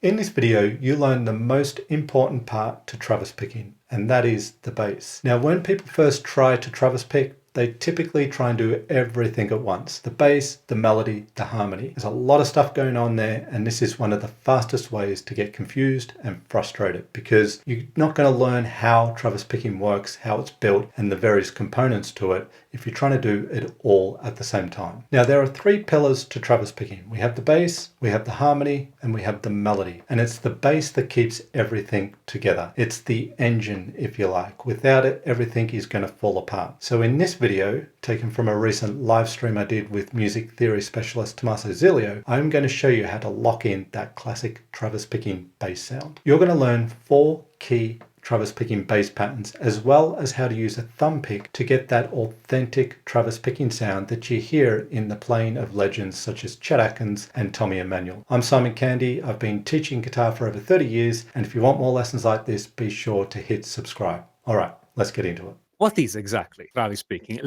In this video, you learn the most important part to Travis picking, and that is the bass. Now, when people first try to Travis pick, they typically try and do everything at once. The bass, the melody, the harmony. There's a lot of stuff going on there, and this is one of the fastest ways to get confused and frustrated because you're not going to learn how Travis picking works, how it's built, and the various components to it if you're trying to do it all at the same time. Now, there are three pillars to Travis picking. We have the bass, we have the harmony, and we have the melody. And it's the bass that keeps everything together. It's the engine, if you like. Without it, everything is going to fall apart. So in this video, taken from a recent live stream I did with music theory specialist Tommaso Zilio, I'm going to show you how to lock in that classic Travis picking bass sound. You're going to learn 4 key Travis picking bass patterns, as well as how to use a thumb pick to get that authentic Travis picking sound that you hear in the playing of legends such as Chet Atkins and Emmanuel. I'm Simon Candy. I've been teaching guitar for over 30 years, and if you want more lessons like this, be sure to hit subscribe. All right, let's get into it. What is exactly Travis picking?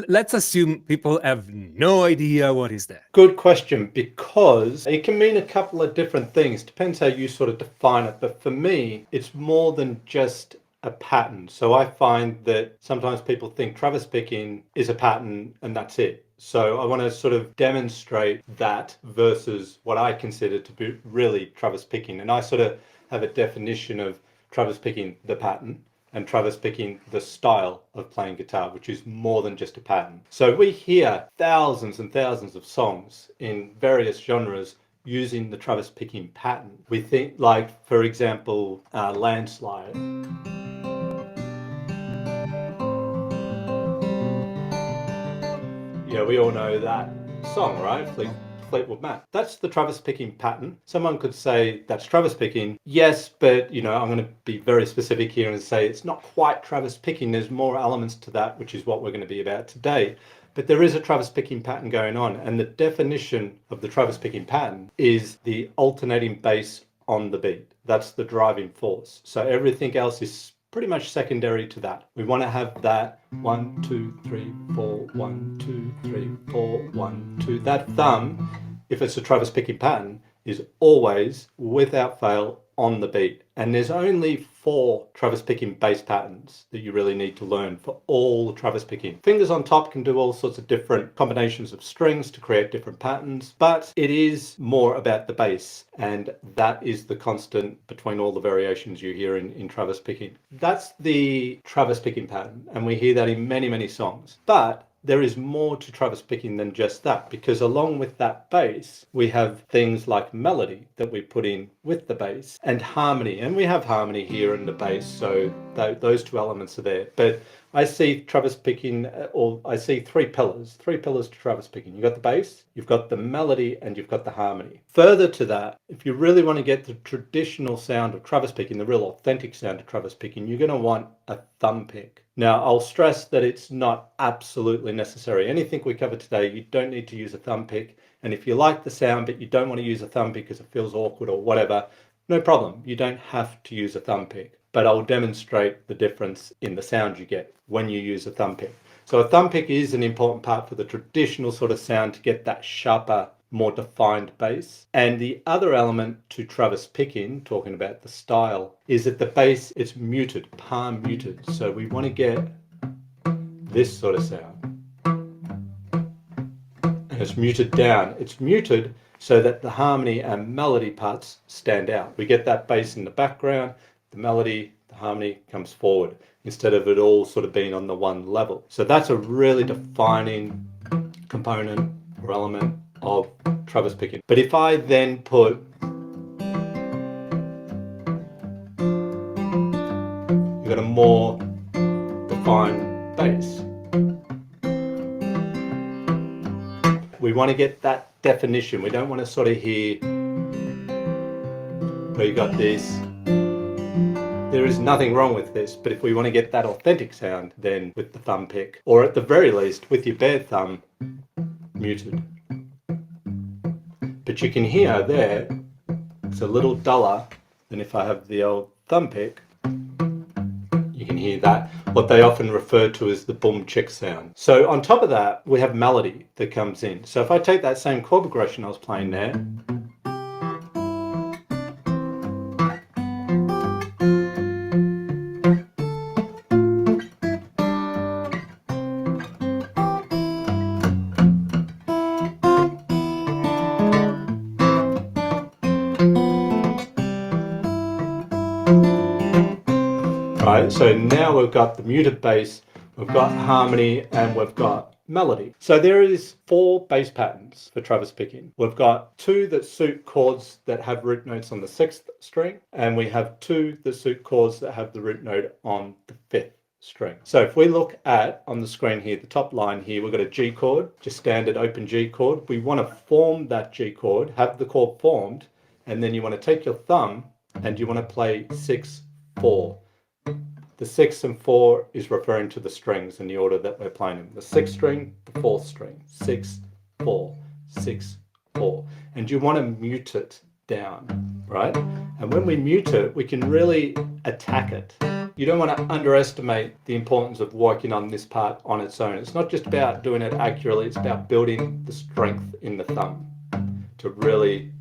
Let's assume people have no idea what is that. Good question, because it can mean a couple of different things. Depends how you sort of define it. But for me, it's more than just a pattern. So I find that sometimes people think Travis picking is a pattern and that's it. So I want to sort of demonstrate that versus what I consider to be really Travis picking. And I sort of have a definition of Travis picking the pattern and Travis picking the style of playing guitar, which is more than just a pattern. So we hear thousands and thousands of songs in various genres using the Travis picking pattern. We think, like, for example, Landslide. Yeah, we all know that song, right? Fleetwood Mac. That's the Travis picking pattern. Someone could say that's Travis picking. Yes, but I'm going to be very specific here and say it's not quite Travis picking. There's more elements to that, which is what we're going to be about today. But there is a Travis picking pattern going on, and the definition of the Travis picking pattern is the alternating bass on the beat. That's the driving force. So everything else is pretty much secondary to that. We want to have that 1, 2, 3, 4, 1, 2, 3, 4, 1, 2. That thumb, if it's a Travis picking pattern, is always, without fail, on the beat. And there's only 4 Travis picking bass patterns that you really need to learn for all Travis picking. Fingers on top can do all sorts of different combinations of strings to create different patterns, but it is more about the bass, and that is the constant between all the variations you hear in Travis picking. That's the Travis picking pattern, and we hear that in many, many songs. But there is more to Travis picking than just that, because along with that bass, we have things like melody that we put in with the bass and harmony. And we have harmony here in the bass, so those 2 elements are there. But I see Travis picking, or I see 3 pillars to Travis picking. You've got the bass, you've got the melody, and you've got the harmony. Further to that, if you really want to get the traditional sound of Travis picking, the real authentic sound of Travis picking, you're going to want a thumb pick. Now, I'll stress that it's not absolutely necessary. Anything we cover today, you don't need to use a thumb pick. And if you like the sound, but you don't want to use a thumb pick because it feels awkward or whatever, no problem. You don't have to use a thumb pick. But I'll demonstrate the difference in the sound you get when you use a thumb pick. So a thumb pick is an important part for the traditional sort of sound to get that sharper, more defined bass. And the other element to Travis picking, talking about the style, is that the bass, it's muted, palm muted. So we want to get this sort of sound. And it's muted down. It's muted so that the harmony and melody parts stand out. We get that bass in the background, the melody, the harmony comes forward, instead of it all sort of being on the one level. So that's a really defining component or element of Travis picking. But if I then put, you've got a more defined bass. We want to get that definition. We don't want to sort of hear where you got this. There is nothing wrong with this, but if we want to get that authentic sound, then with the thumb pick, or at the very least with your bare thumb muted. But you can hear there, it's a little duller than if I have the old thumb pick. You can hear that, what they often refer to as the boom chick sound. So on top of that, we have melody that comes in. So if I take that same chord progression I was playing there, right? So now we've got the muted bass, we've got harmony, and we've got melody. So there is 4 bass patterns for Travis picking. We've got 2 that suit chords that have root notes on the 6th string, and we have 2 that suit chords that have the root note on the 5th string. So if we look at on the screen here, the top line here, we've got a G chord, just standard open G chord. We want to form that G chord, have the chord formed, and then you want to take your thumb and you want to play 6, 4. The 6 and 4 is referring to the strings in the order that we're playing them. The 6th string, the 4th string, 6, 4, 6, 4. And you want to mute it down, right? And when we mute it, we can really attack it. You don't want to underestimate the importance of working on this part on its own. It's not just about doing it accurately, it's about building the strength in the thumb to really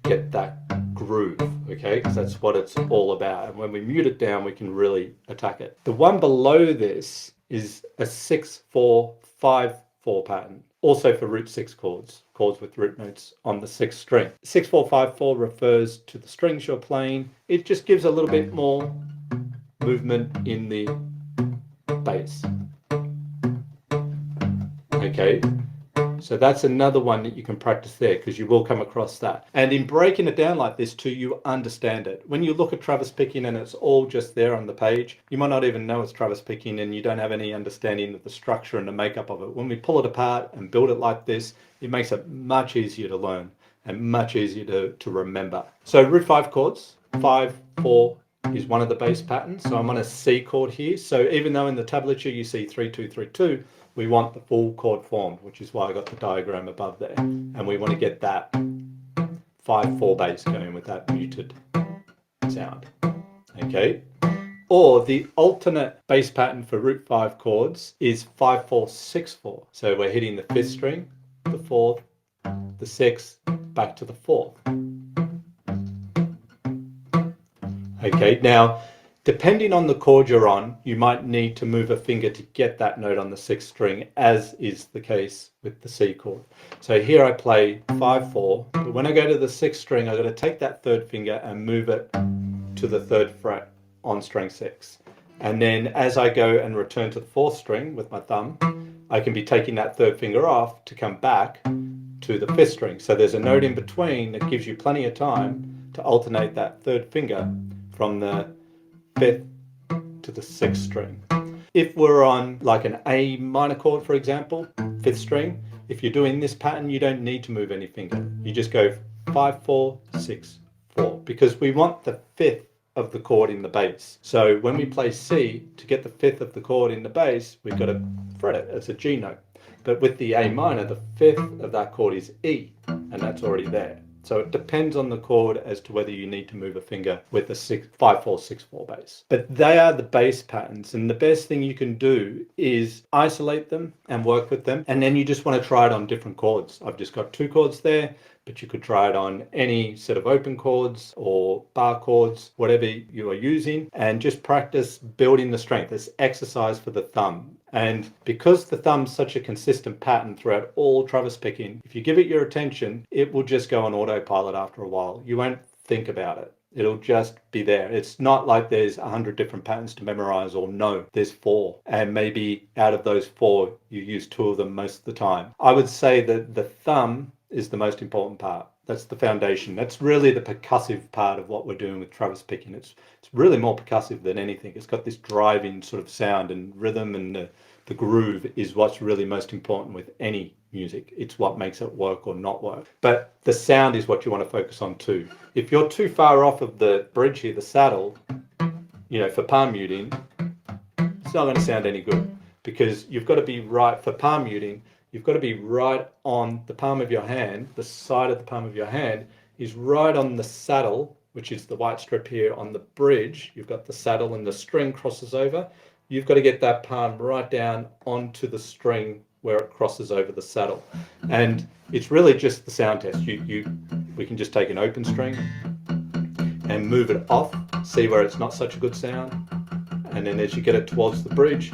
get that groove, okay? Because that's what it's all about. And when we mute it down, we can really attack it. The one below this is a 6, 4, 5, 4 pattern, also for root 6 chords, chords with root notes on the 6th string. 6, 4, 5, 4 refers to the strings you're playing. It just gives a little bit more movement in the bass. Okay, so that's another one that you can practice there, because you will come across that. And in breaking it down like this too, you understand it. When you look at Travis picking and it's all just there on the page, you might not even know it's Travis picking and you don't have any understanding of the structure and the makeup of it. When we pull it apart and build it like this, it makes it much easier to learn and much easier to remember. So root 5 chords, 5, 4, is one of the bass patterns. So I'm on a C chord here. So even though in the tablature you see 3, 2, 3, 2, we want the full chord formed, which is why I got the diagram above there. And we want to get that 5, 4 bass going with that muted sound. Okay. Or the alternate bass pattern for root 5 chords is 5, 4, 6, 4. So we're hitting the 5th string, the 4th, the 6th, back to the 4th. Okay, now, depending on the chord you're on, you might need to move a finger to get that note on the 6th string, as is the case with the C chord. So here I play 5, 4, but when I go to the 6th string, I've got to take that 3rd finger and move it to the 3rd fret on string 6. And then as I go and return to the 4th string with my thumb, I can be taking that 3rd finger off to come back to the 5th string. So there's a note in between that gives you plenty of time to alternate that 3rd finger from the 5th to the 6th string. If we're on like an A minor chord, for example, 5th string, if you're doing this pattern, you don't need to move any finger. You just go 5, 4, 6, 4, because we want the 5th of the chord in the bass. So when we play C, to get the 5th of the chord in the bass, we've got to fret it. It's a G note. But with the A minor, the 5th of that chord is E, and that's already there. So it depends on the chord as to whether you need to move a finger with the 5, 4, 6, 4 bass. But they are the bass patterns, and the best thing you can do is isolate them and work with them, and then you just want to try it on different chords. I've just got 2 chords there, but you could try it on any set of open chords or bar chords, whatever you are using, and just practice building the strength. It's exercise for the thumb. And because the thumb's such a consistent pattern throughout all Travis picking, if you give it your attention, it will just go on autopilot after a while. You won't think about it. It'll just be there. It's not like there's 100 different patterns to memorize, or no, there's 4. And maybe out of those 4, you use 2 of them most of the time. I would say that the thumb is the most important part. That's the foundation. That's really the percussive part of what we're doing with Travis picking. It's really more percussive than anything. It's got this driving sort of sound and rhythm, and the groove is what's really most important with any music. It's what makes it work or not work. But the sound is what you want to focus on too. If you're too far off of the bridge here, the saddle, for palm muting, it's not going to sound any good, because you've got to be right for palm muting. You've got to be right on the palm of your hand. The side of the palm of your hand is right on the saddle, which is the white strip here on the bridge. You've got the saddle and the string crosses over. You've got to get that palm right down onto the string where it crosses over the saddle. And it's really just the sound test. We can just take an open string and move it off, see where it's not such a good sound. And then as you get it towards the bridge,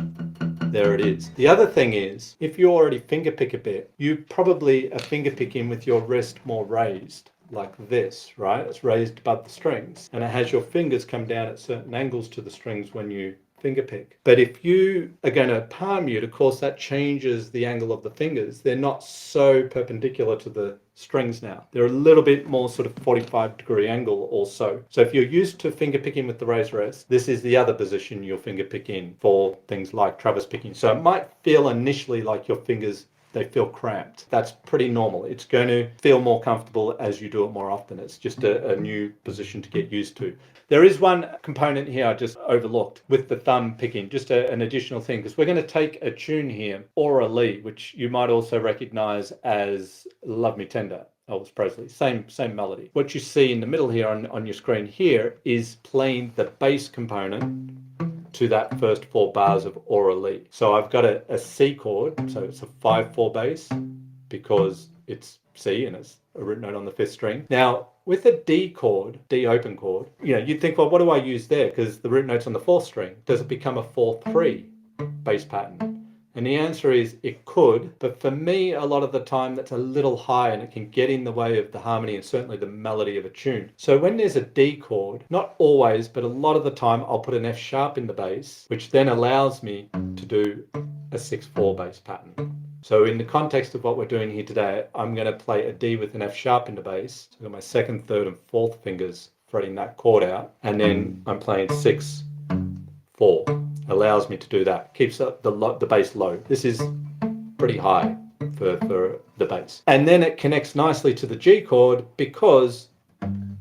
there it is. The other thing is, if you already finger pick a bit, you probably are finger picking with your wrist more raised. like this, right? It's raised above the strings, and it has your fingers come down at certain angles to the strings when you fingerpick. But if you are going to palm mute, of course, that changes the angle of the fingers. They're not so perpendicular to the strings now. They're a little bit more sort of 45-degree angle or so. So if you're used to finger picking with the razor S, this is the other position you'll finger pick in for things like Travis picking. So it might feel initially like your fingers, they feel cramped. That's pretty normal. It's going to feel more comfortable as you do it more often. It's just a new position to get used to. There is one component here I just overlooked with the thumb picking, just an additional thing, because we're going to take a tune here, Orally, which you might also recognize as Love Me Tender, Elvis Presley, same melody. What you see in the middle here on your screen here is playing the bass component to that first 4 bars of Orally. So I've got a C chord, so it's a 5/4 bass because it's C and it's a root note on the 5th string. Now, with a D chord, D open chord, you'd think, well, what do I use there? Because the root note's on the 4th string. Does it become a 4/3 bass pattern? And the answer is it could, but for me, a lot of the time that's a little high and it can get in the way of the harmony and certainly the melody of a tune. So when there's a D chord, not always, but a lot of the time, I'll put an F sharp in the bass, which then allows me to do a 6/4 bass pattern. So in the context of what we're doing here today, I'm going to play a D with an F sharp in the bass. So I've got my 2nd, 3rd, and 4th fingers fretting that chord out, and then I'm playing 6/4. Allows me to do that. Keeps the bass low. This is pretty high for the bass. And then it connects nicely to the G chord because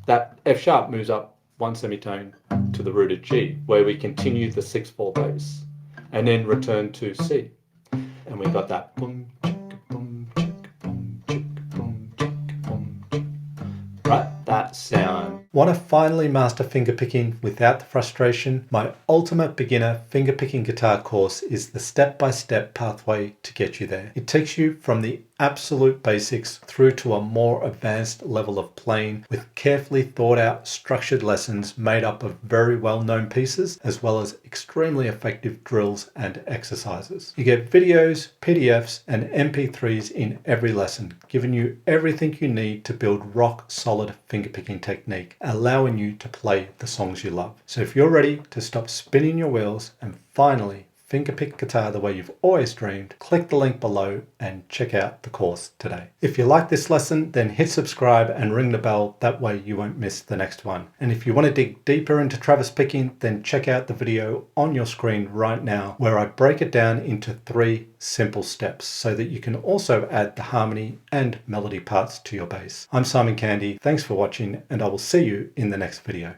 that F sharp moves up 1 semitone to the rooted G, where we continue the 6/4 bass and then return to C. And we've got that boom, chicka, boom, chicka, boom, chicka, boom, chicka, boom, chicka. Right, that sound. Want to finally master fingerpicking without the frustration? My ultimate beginner fingerpicking guitar course is the step-by-step pathway to get you there. It takes you from the absolute basics through to a more advanced level of playing with carefully thought out structured lessons made up of very well-known pieces as well as extremely effective drills and exercises. You get videos, PDFs and MP3s in every lesson, giving you everything you need to build rock solid fingerpicking technique, allowing you to play the songs you love. So if you're ready to stop spinning your wheels and finally fingerpick guitar the way you've always dreamed, click the link below and check out the course today. If you like this lesson, then hit subscribe and ring the bell. That way you won't miss the next one. And if you want to dig deeper into Travis picking, then check out the video on your screen right now where I break it down into 3 simple steps so that you can also add the harmony and melody parts to your bass. I'm Simon Candy. Thanks for watching and I will see you in the next video.